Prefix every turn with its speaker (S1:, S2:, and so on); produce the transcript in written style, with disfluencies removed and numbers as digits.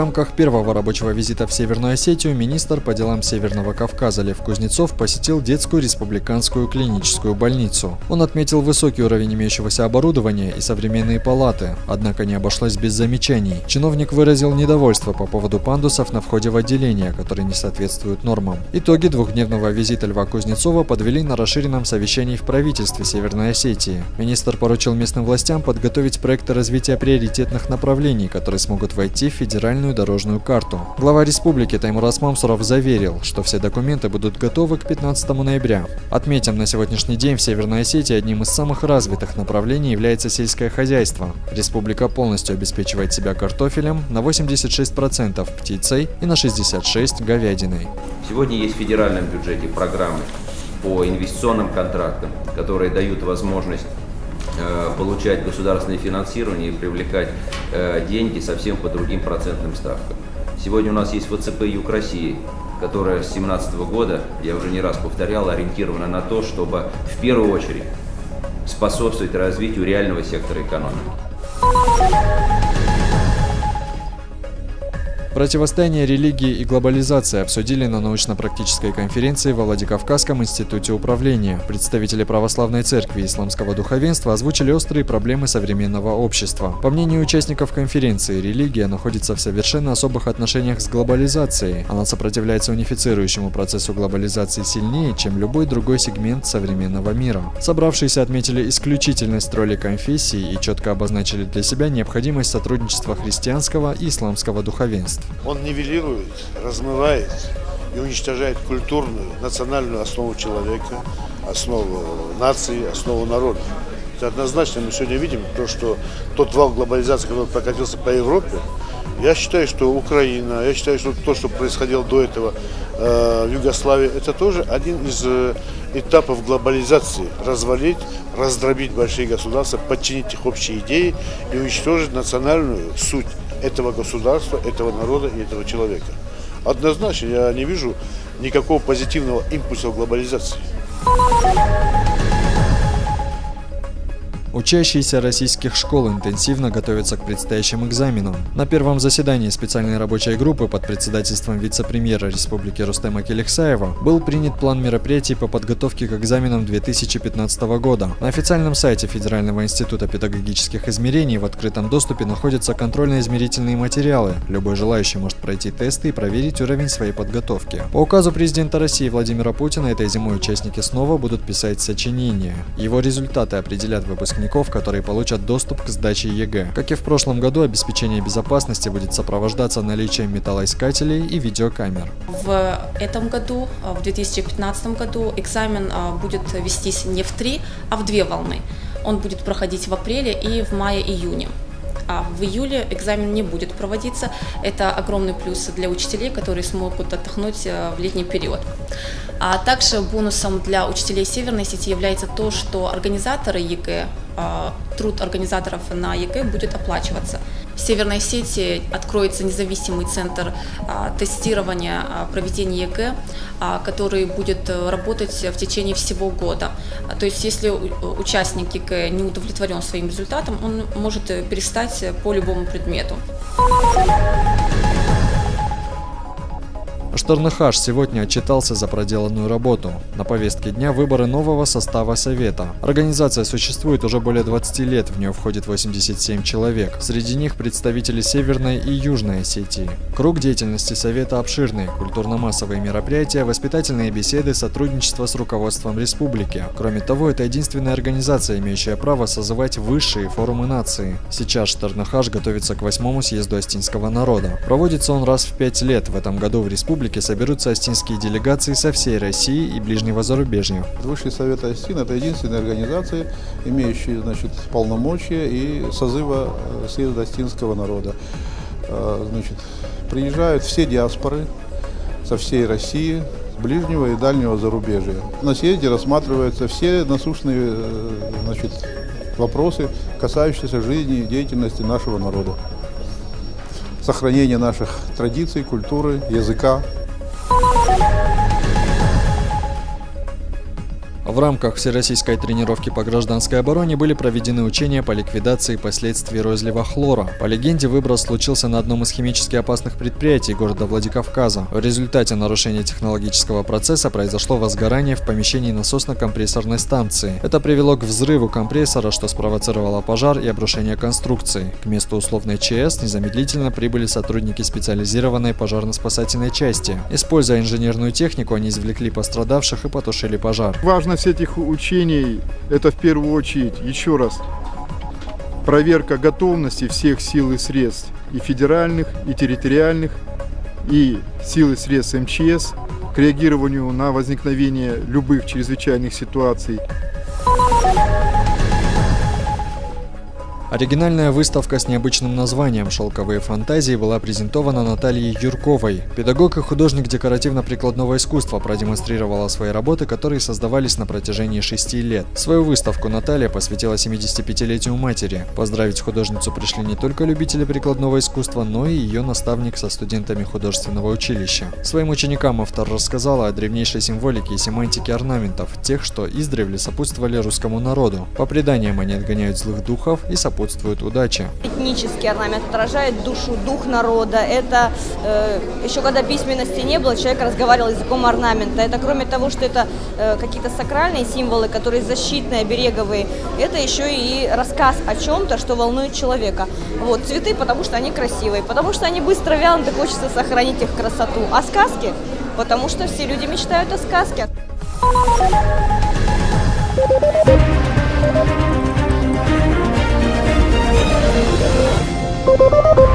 S1: рамках первого рабочего визита в Северную Осетию министр по делам Северного Кавказа Лев Кузнецов посетил детскую республиканскую клиническую больницу. Он отметил высокий уровень имеющегося оборудования и современные палаты, однако не обошлось без замечаний. Чиновник выразил недовольство по поводу пандусов на входе в отделение, которые не соответствуют нормам. Итоги двухдневного визита Льва Кузнецова подвели на расширенном совещании в правительстве Северной Осетии. Министр поручил местным властям подготовить проекты развития приоритетных направлений, которые смогут войти в федеральную дорожную карту. Глава республики Таймураз Мамсуров заверил, что все документы будут готовы к 15 ноября. Отметим, на сегодняшний день в Северной Осетии одним из самых развитых направлений является сельское хозяйство. Республика полностью обеспечивает себя картофелем, на 86% птицей и на 66% говядиной.
S2: Сегодня есть в федеральном бюджете программы по инвестиционным контрактам, которые дают возможность получать государственное финансирование и привлекать деньги совсем по другим процентным ставкам. Сегодня у нас есть ВЦП «Юг России», которая с 2017 года, я уже не раз повторял, ориентирована на то, чтобы в первую очередь способствовать развитию реального сектора экономики.
S1: Противостояние религии и глобализации обсудили на научно-практической конференции во Владикавказском институте управления. Представители православной церкви и исламского духовенства озвучили острые проблемы современного общества. По мнению участников конференции, религия находится в совершенно особых отношениях с глобализацией. Она сопротивляется унифицирующему процессу глобализации сильнее, чем любой другой сегмент современного мира. Собравшиеся отметили исключительность роли конфессий и четко обозначили для себя необходимость сотрудничества христианского и исламского духовенств.
S3: Он нивелирует, размывает и уничтожает культурную, национальную основу человека, основу нации, основу народа. Это однозначно мы сегодня видим, то, что тот вал глобализации, который прокатился по Европе, я считаю, что Украина, я считаю, что то, что происходило до этого в Югославии, это тоже один из этапов глобализации. Развалить, раздробить большие государства, подчинить их общие идеи и уничтожить национальную суть этого государства, этого народа и этого человека. Однозначно я не вижу никакого позитивного импульса в глобализации.
S1: Учащиеся российских школ интенсивно готовятся к предстоящим экзаменам. На первом заседании специальной рабочей группы под председательством вице-премьера Республики Рустема Келексаева был принят план мероприятий по подготовке к экзаменам 2015 года. На официальном сайте Федерального института педагогических измерений в открытом доступе находятся контрольно-измерительные материалы. Любой желающий может пройти тесты и проверить уровень своей подготовки. По указу президента России Владимира Путина этой зимой участники снова будут писать сочинения. Его результаты определят выпускников, которые получат доступ к сдаче ЕГЭ. Как и в прошлом году, обеспечение безопасности будет сопровождаться наличием металлоискателей и видеокамер.
S4: В этом году, в 2015 году, экзамен будет вестись не в 3, а в 2 волны. Он будет проходить в апреле и в мае-июне. А в июле экзамен не будет проводиться. Это огромный плюс для учителей, которые смогут отдохнуть в летний период. А также бонусом для учителей Северной Осетии является то, что организаторы ЕГЭ, труд организаторов на ЕГЭ будет оплачиваться. В Северной Осетии откроется независимый центр тестирования проведения ЕГЭ, который будет работать в течение всего года. То есть, если участник ЕГЭ не удовлетворен своим результатом, он может перестать по любому предмету.
S1: Штарнахаш сегодня отчитался за проделанную работу. На повестке дня выборы нового состава Совета. Организация существует уже более 20 лет, в нее входит 87 человек. Среди них представители Северной и Южной Осетии. Круг деятельности Совета обширный. Культурно-массовые мероприятия, воспитательные беседы, сотрудничество с руководством республики. Кроме того, это единственная организация, имеющая право созывать высшие форумы нации. Сейчас Штарнахаш готовится к 8-му съезду астинского народа. Проводится он раз в 5 лет. В этом году в республике соберутся астинские делегации со всей России и ближнего зарубежья.
S5: Высший совет Астин – это единственная организация, имеющая, полномочия и созыва съезда астинского народа. Приезжают все диаспоры со всей России, ближнего и дальнего зарубежья. На съезде рассматриваются все насущные вопросы, касающиеся жизни и деятельности нашего народа. Сохранение наших традиций, культуры, языка.
S1: В рамках всероссийской тренировки по гражданской обороне были проведены учения по ликвидации последствий розлива хлора. По легенде, выброс случился на одном из химически опасных предприятий города Владикавказа. В результате нарушения технологического процесса произошло возгорание в помещении насосно-компрессорной станции. Это привело к взрыву компрессора, что спровоцировало пожар и обрушение конструкции. К месту условной ЧС незамедлительно прибыли сотрудники специализированной пожарно-спасательной части. Используя инженерную технику, они извлекли пострадавших и потушили пожар.
S6: Важность этих учений – это в первую очередь, еще раз, проверка готовности всех сил и средств, и федеральных, и территориальных, и сил и средств МЧС к реагированию на возникновение любых чрезвычайных ситуаций.
S1: Оригинальная выставка с необычным названием «Шелковые фантазии» была презентована Натальей Юрковой. Педагог и художник декоративно-прикладного искусства продемонстрировала свои работы, которые создавались на протяжении 6 лет. Свою выставку Наталья посвятила 75-летию матери. Поздравить художницу пришли не только любители прикладного искусства, но и ее наставник со студентами художественного училища. Своим ученикам автор рассказала о древнейшей символике и семантике орнаментов, тех, что издревле сопутствовали русскому народу. По преданиям, они отгоняют злых духов и сопутствуют удаче.
S7: Этнический орнамент отражает душу, дух народа. Это еще когда письменности не было, человек разговаривал языком орнамента. Это кроме того, что это какие-то сакральные символы, которые защитные, обереговые, это еще и рассказ о чем-то, что волнует человека. Вот, цветы, потому что они красивые, потому что они быстро вянут и хочется сохранить их красоту. А сказки, потому что все люди мечтают о сказке.
S8: Thank you.